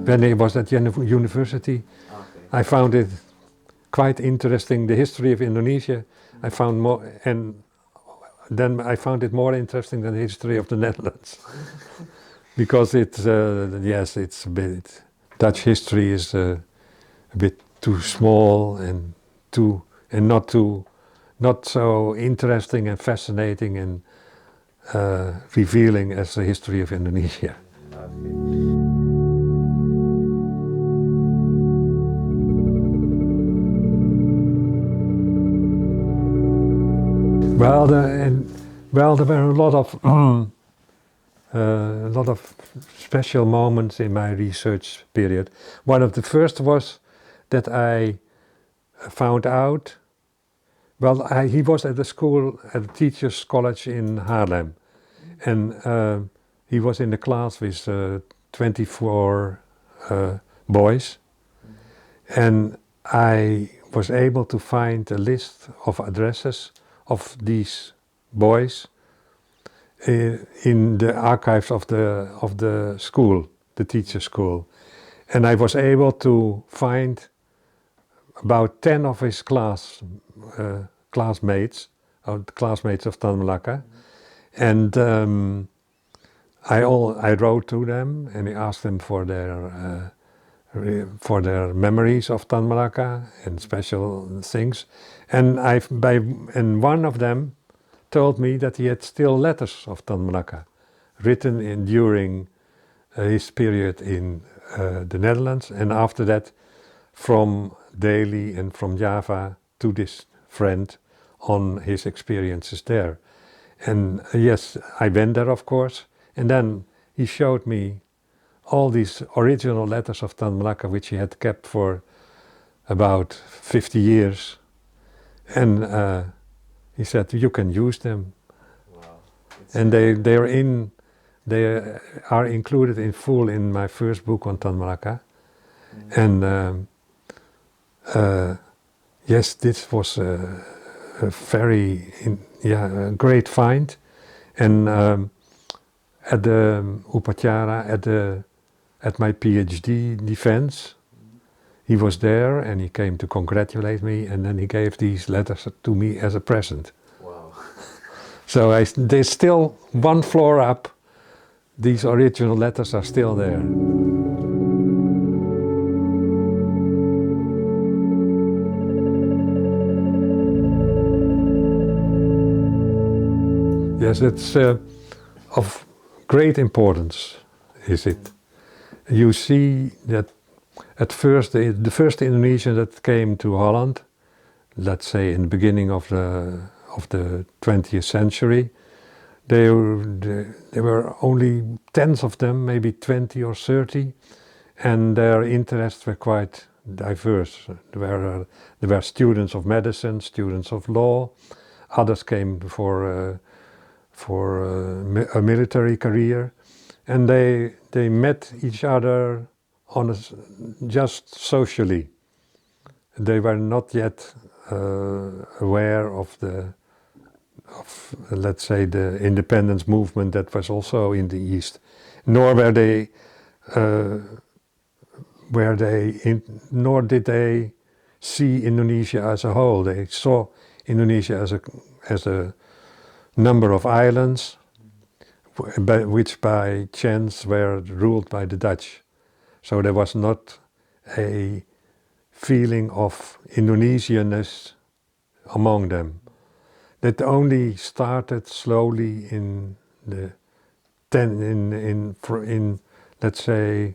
When I was at university, I found it quite interesting, the history of Indonesia. I found more, and then I found it more interesting than the history of the Netherlands. Because it's, yes, it's a bit, Dutch history is a bit too small and not so interesting and fascinating and revealing as the history of Indonesia. Well, there were a lot of special moments in my research period. One of the first was that I found out. Well, he was at a school, at a teachers' college in Haarlem, and he was in the class with 24 boys, and I was able to find a list of addresses of these boys in the archives of the school, the teacher school, and I was able to find about 10 of his classmates of Tan Malaka, and I wrote to them and I asked them for their memories of Tan Malaka and special things, and one of them told me that he had still letters of Tan Malaka written during his period in the Netherlands, and after that from Delhi and from Java to this friend on his experiences there. And yes, I went there, of course, and then he showed me all these original letters of Tan Malaka, which he had kept for about 50 years, and he said, you can use them. Wow. And they are included in full in my first book on Tan Malaka. And yes, this was a very great find. And at the Upacara, at my PhD defense, he was there and he came to congratulate me, and then he gave these letters to me as a present. Wow. So there's still one floor up, these original letters are still there. Yes, it's of great importance, is it? You see that at first, the first Indonesian that came to Holland, let's say in the beginning of the 20th century, there were only tens of them, maybe 20 or 30, and their interests were quite diverse. There were students of medicine, students of law, others came for a military career, and they met each other just socially. They were not yet aware of let's say, the independence movement that was also in the East, nor nor did they see Indonesia as a whole. They saw Indonesia as a number of islands, which by chance were ruled by the Dutch. So there was not a feeling of Indonesianness among them. That only started slowly in the let's say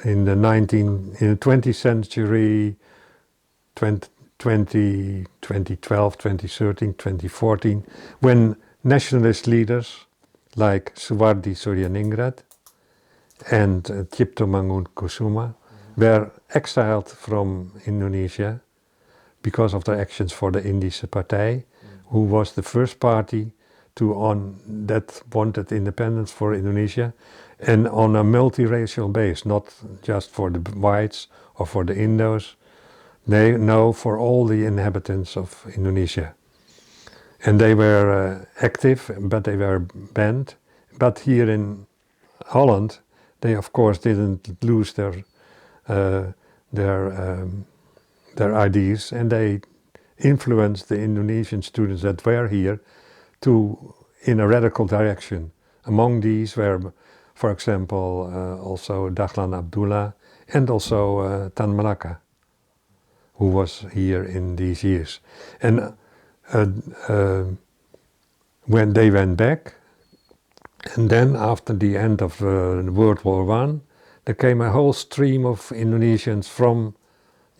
in the 20th century, 2012, 2013, 2014, when nationalist leaders like Suwardi Suryaningrat and Cipto Mangunkusumo were exiled from Indonesia because of their actions for the Indische Partij, who was the first party that wanted independence for Indonesia, and on a multiracial base, not just for the whites or for the Indos, for all the inhabitants of Indonesia. And they were active, but they were banned. But here in Holland, they of course didn't lose their ideas, and they influenced the Indonesian students that were here in a radical direction. Among these were, for example, also Dahlan Abdullah and also Tan Malaka, who was here in these years. And when they went back, and then after the end of World War I, there came a whole stream of Indonesians from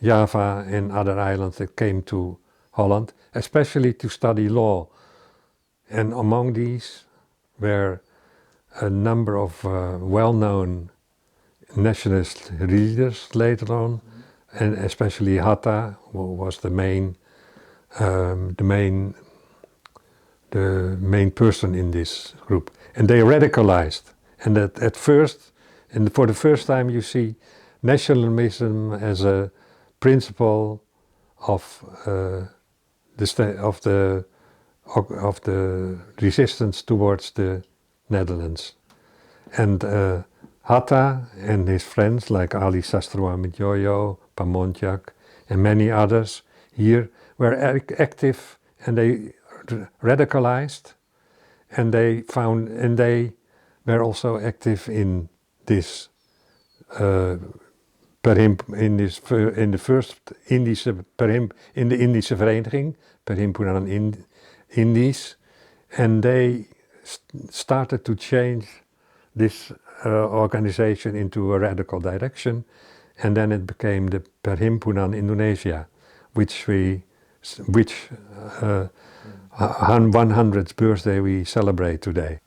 Java and other islands that came to Holland, especially to study law. And among these were a number of well-known nationalist leaders later on, and especially Hatta, who was the main person in this group. And they radicalized. And at first, and for the first time, you see nationalism as a principle of the resistance towards the Netherlands. And Hatta and his friends like Ali Sastrawijoyo, Pamontjak, and many others here were active, and they radicalized, and they were also active in this in de Indische vereniging, Perhimpunan Indies, and they started to change this organization into a radical direction, and then it became the Perhimpunan Indonesia, which 100th birthday we celebrate today.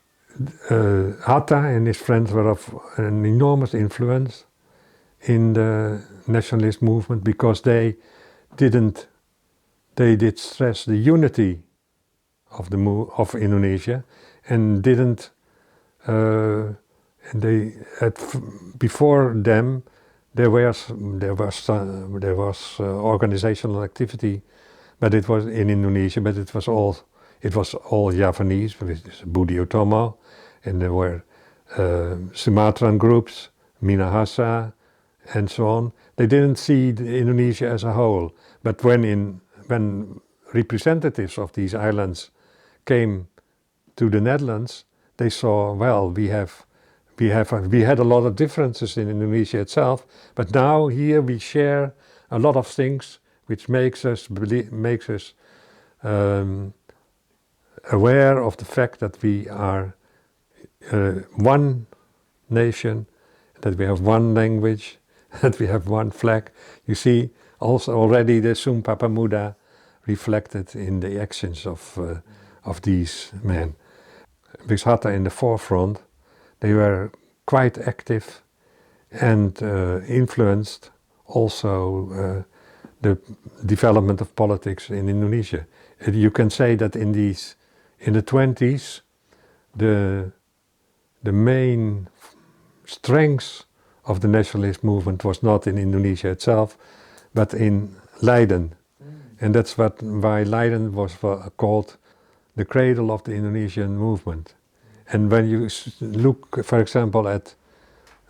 Hatta and his friends were of an enormous influence in the nationalist movement, because they did stress the unity of Indonesia, and didn't before them there was organizational activity, but it was in Indonesia, but it was all Javanese, with Budi Utomo, and there were Sumatran groups, Minahasa, and so on. They didn't see Indonesia as a whole, but when representatives of these islands came to the Netherlands, they saw, well, we had a lot of differences in Indonesia itself, but now here we share a lot of things which makes us aware of the fact that we are one nation, that we have one language, that we have one flag. You see also already the Sumpah Pemuda reflected in the actions of these men. With Hatta in the forefront, they were quite active and influenced also the development of politics in Indonesia. You can say that in the 20s, the main strength of the nationalist movement was not in Indonesia itself, but in Leiden. And that's why Leiden was called the cradle of the Indonesian movement. And when you look, for example, at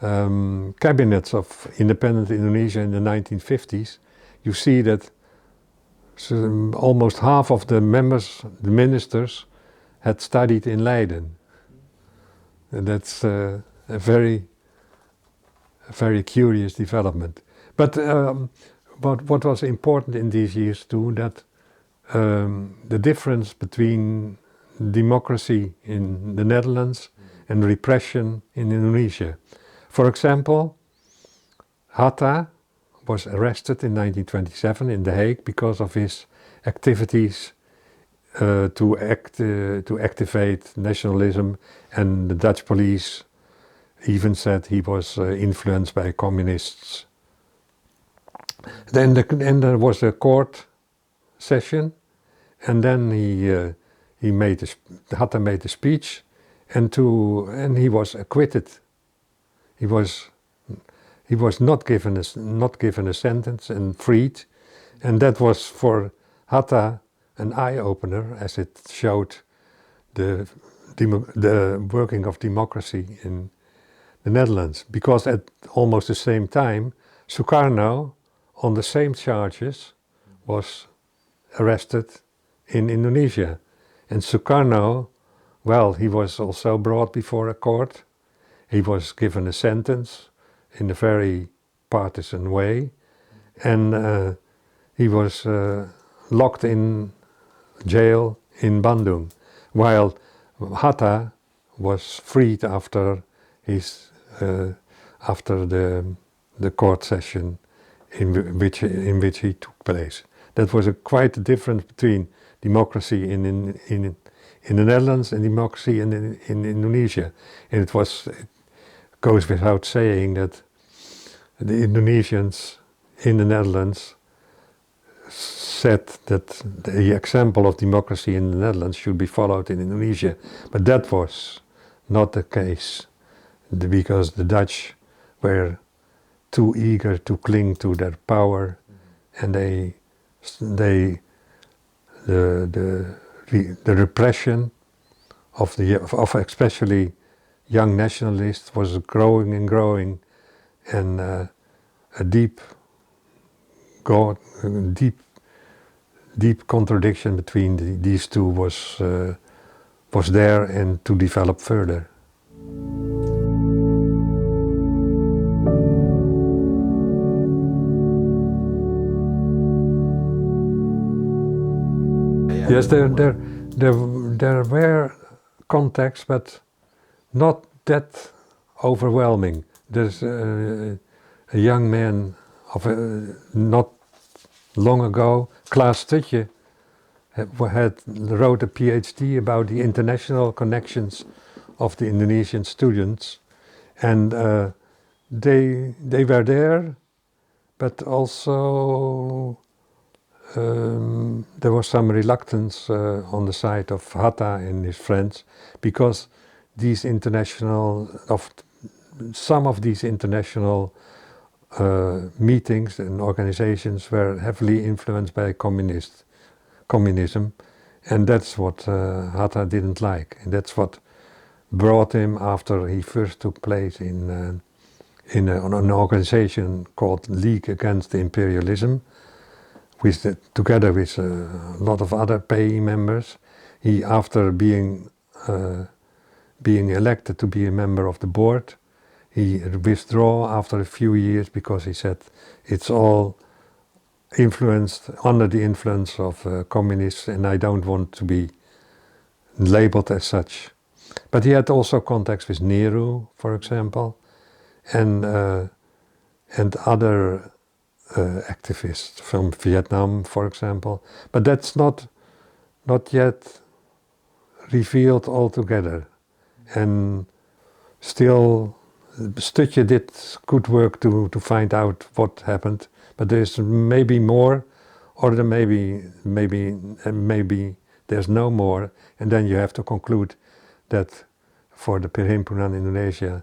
cabinets of independent Indonesia in the 1950s, you see that almost half of the ministers, had studied in Leiden. And that's a very curious development. But what was important in these years too, that the difference between democracy in the Netherlands and repression in Indonesia. For example, Hatta was arrested in 1927 in The Hague because of his activities to activate nationalism, and the Dutch police even said he was influenced by communists. Then there was a court session, and then Hatta made a speech, and he was acquitted. He was not given a sentence and freed, and that was for Hatta an eye-opener, as it showed the working of democracy in the Netherlands, because at almost the same time, Sukarno, on the same charges, was arrested in Indonesia. And Sukarno, well, he was also brought before a court. He was given a sentence in a very partisan way, and he was locked in jail in Bandung, while Hatta was freed after his after the court session in which he took place. That was quite a difference between democracy in the Netherlands and democracy in Indonesia, and it goes without saying that the Indonesians in the Netherlands said that the example of democracy in the Netherlands should be followed in Indonesia, but that was not the case, because the Dutch were too eager to cling to their power, and the repression of especially young nationalists was growing and growing, and a deep contradiction between these two was there, and to develop further. Yes, there were contacts, but not that overwhelming. There's a young man not long ago, Klaas Stutje, wrote a PhD about the international connections of the Indonesian students, and they were there, but also there was some reluctance on the side of Hatta and his friends, because some of these international meetings and organizations were heavily influenced by communism, and that's what Hatta didn't like, and that's what brought him, after he first took place in an organization called League Against Imperialism, together with a lot of other PI members. He, after being elected to be a member of the board, he withdrew after a few years, because he said it's all under the influence of communists, and I don't want to be labeled as such. But he had also contacts with Nehru, for example, and other activists from Vietnam, for example. But that's not yet revealed altogether. And still, Stutje did good work to find out what happened. But there's maybe more, or there maybe there's no more. And then you have to conclude that for the Perhimpunan Indonesia,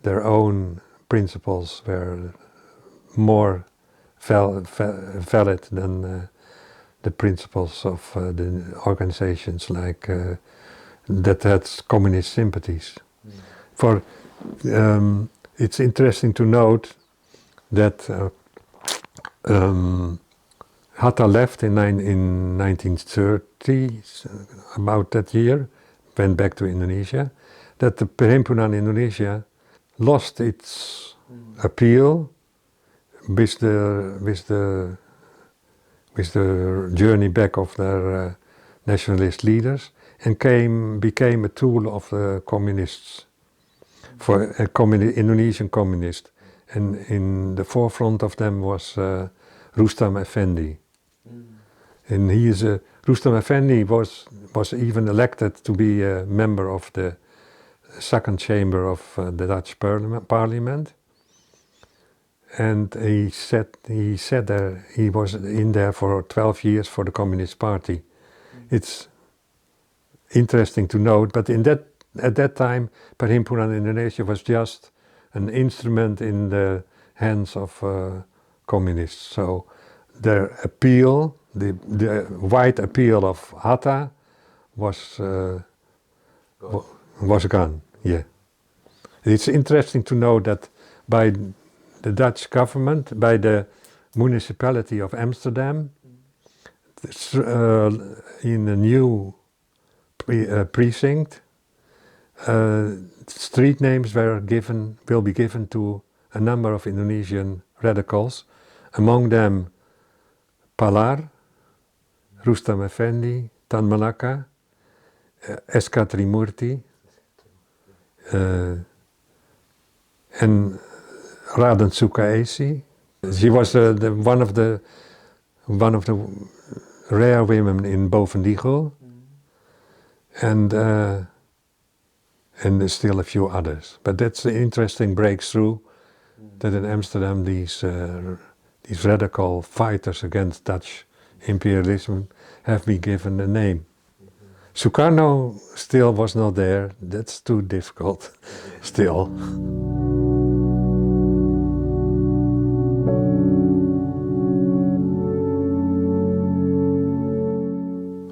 their own principles were more valid than the principles of the organizations like that had communist sympathies. For it's interesting to note that Hatta left in 1930, about that year, went back to Indonesia, that the Perhimpunan Indonesia lost its appeal with the journey back of their nationalist leaders, and became a tool of the communists, for Indonesian communists, and in the forefront of them was Rustam Effendi, and Rustam Effendi was even elected to be a member of the second chamber of the Dutch parliament. And he said there he was in there for 12 years for the Communist Party. It's interesting to note, but at that time, Perhimpunan Indonesia was just an instrument in the hands of communists. So their appeal, the wide appeal of Hatta, was gone. Yeah. It's interesting to know that by the Dutch government, by the municipality of Amsterdam, in a new precinct, street names will be given to a number of Indonesian radicals, among them Palar, Rustam Effendi, Tan Malaka, SK Trimurti, and Raden Sukaisi. She was one of the rare women in Bovendiegel, and there's still a few others. But that's an interesting breakthrough that in Amsterdam these radical fighters against Dutch imperialism have been given a name. Sukarno still was not there. That's too difficult still.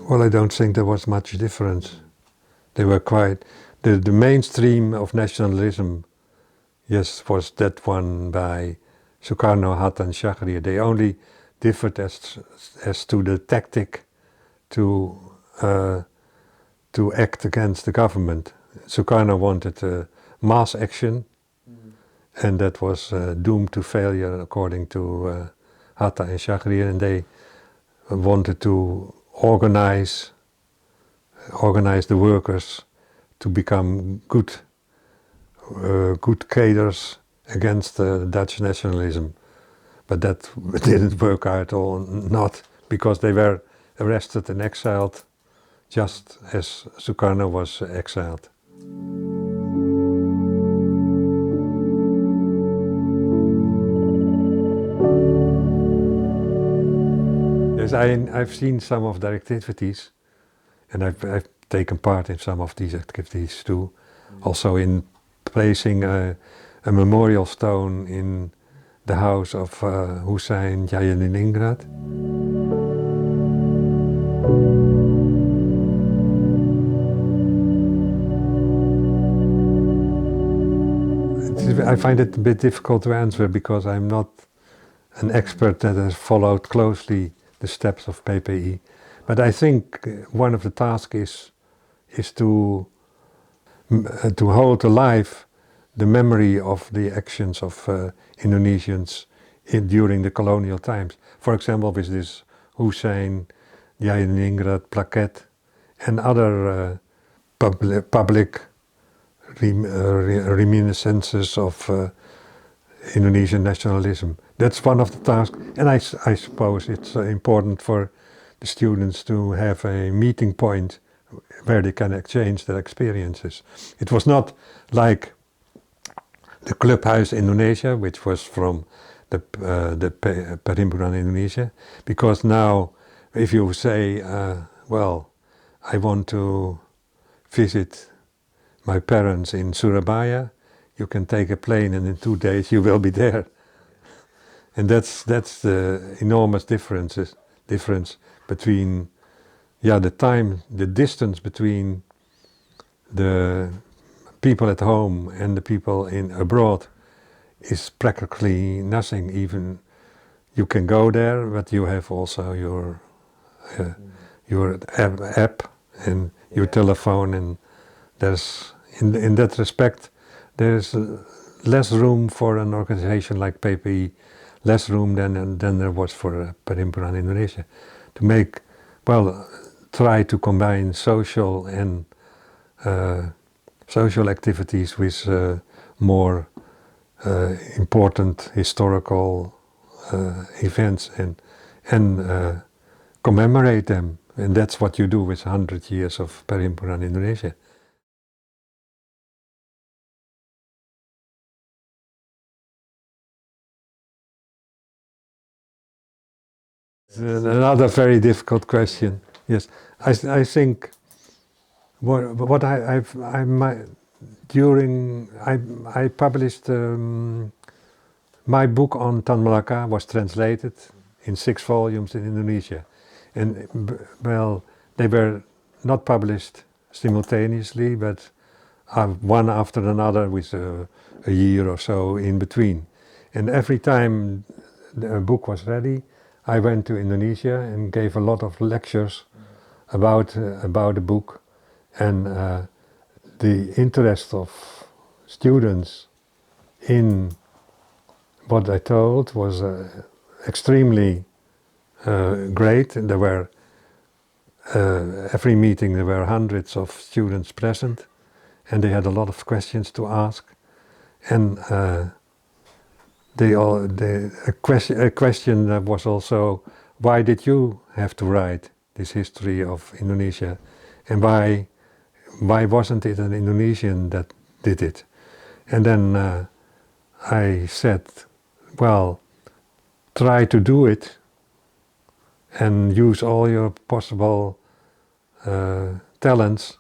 Well, I don't think there was much difference. They were quite... The mainstream of nationalism, yes, was that one by Sukarno, Hatta and Shahriar. They only differed as to the tactic to act against the government. Sukarno wanted mass action, and that was doomed to failure according to Hatta and Shahriar, and they wanted to organize the workers to become good cadres against Dutch nationalism. But that didn't work out at all, not because they were arrested and exiled, just as Sukarno was exiled. Yes, I've seen some of their activities, and I've taken part in some of these activities too. Also in placing a memorial stone in the house of Hussein Jayaniningrat. I find it a bit difficult to answer because I'm not an expert that has followed closely the steps of PPI. But I think one of the tasks is to hold alive the memory of the actions of Indonesians during the colonial times. For example, with this Hussein Jayaniningrat plaquette and other public reminiscences of Indonesian nationalism. That's one of the tasks, and I suppose it's important for the students to have a meeting point where they can exchange their experiences. It was not like the Clubhuis Indonesia, which was from the Perhimpunan Indonesia, because now if you say, well, I want to visit my parents in Surabaya, you can take a plane and in 2 days you will be there. And that's the enormous difference between the distance between the people at home and the people abroad is practically nothing. Even you can go there, but you have also your app and your telephone, and there's in that respect there's less room for an organization like PPI, less room than there was for Perhimpunan Indonesia to try to combine social and social activities with more important historical events and commemorate them. And that's what you do with 100 years of Perhimpunan Indonesia. Another very difficult question. Yes, I think what I published my book on Tan Malaka was translated in 6 volumes in Indonesia, and they were not published simultaneously, but one after another with a year or so in between. And every time the book was ready, I went to Indonesia and gave a lot of lectures about the book, and the interest of students in what I told was extremely great. And there were every meeting there were hundreds of students present, and they had a lot of questions to ask, and a question that was also, why did you have to write this history of Indonesia, and why wasn't it an Indonesian that did it? And then I said, well, try to do it and use all your possible talents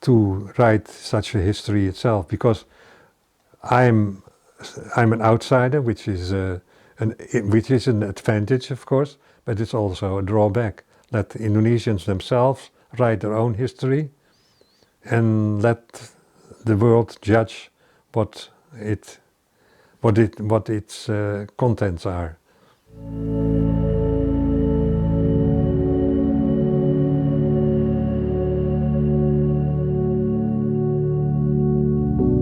to write such a history itself, because I'm an outsider, which is an advantage, of course, but it's also a drawback. Let Indonesians themselves write their own history, and let the world judge what its contents are.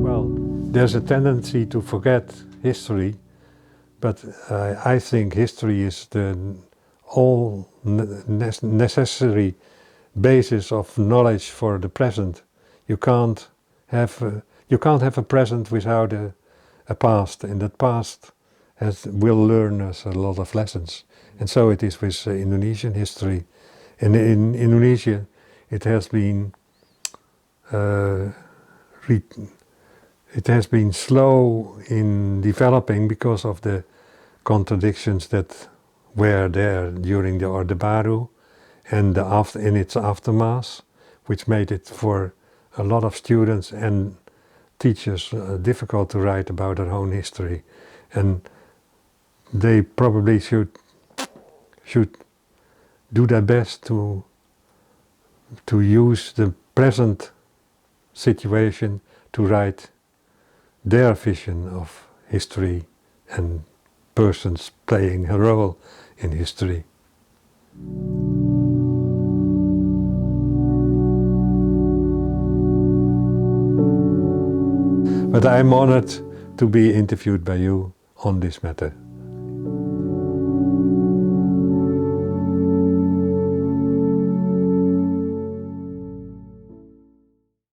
Well, there's a tendency to forget history, but I think history is the all necessary basis of knowledge for the present. You can't have a present without a past, and that past will learn us a lot of lessons. And so it is with Indonesian history. And in Indonesia, it has been slow in developing because of the contradictions that were there during the Orde Baru and in its aftermath, which made it for a lot of students and teachers difficult to write about their own history. And they probably should do their best to use the present situation to write their vision of history and persons playing a role in history. But I'm honored to be interviewed by you on this matter.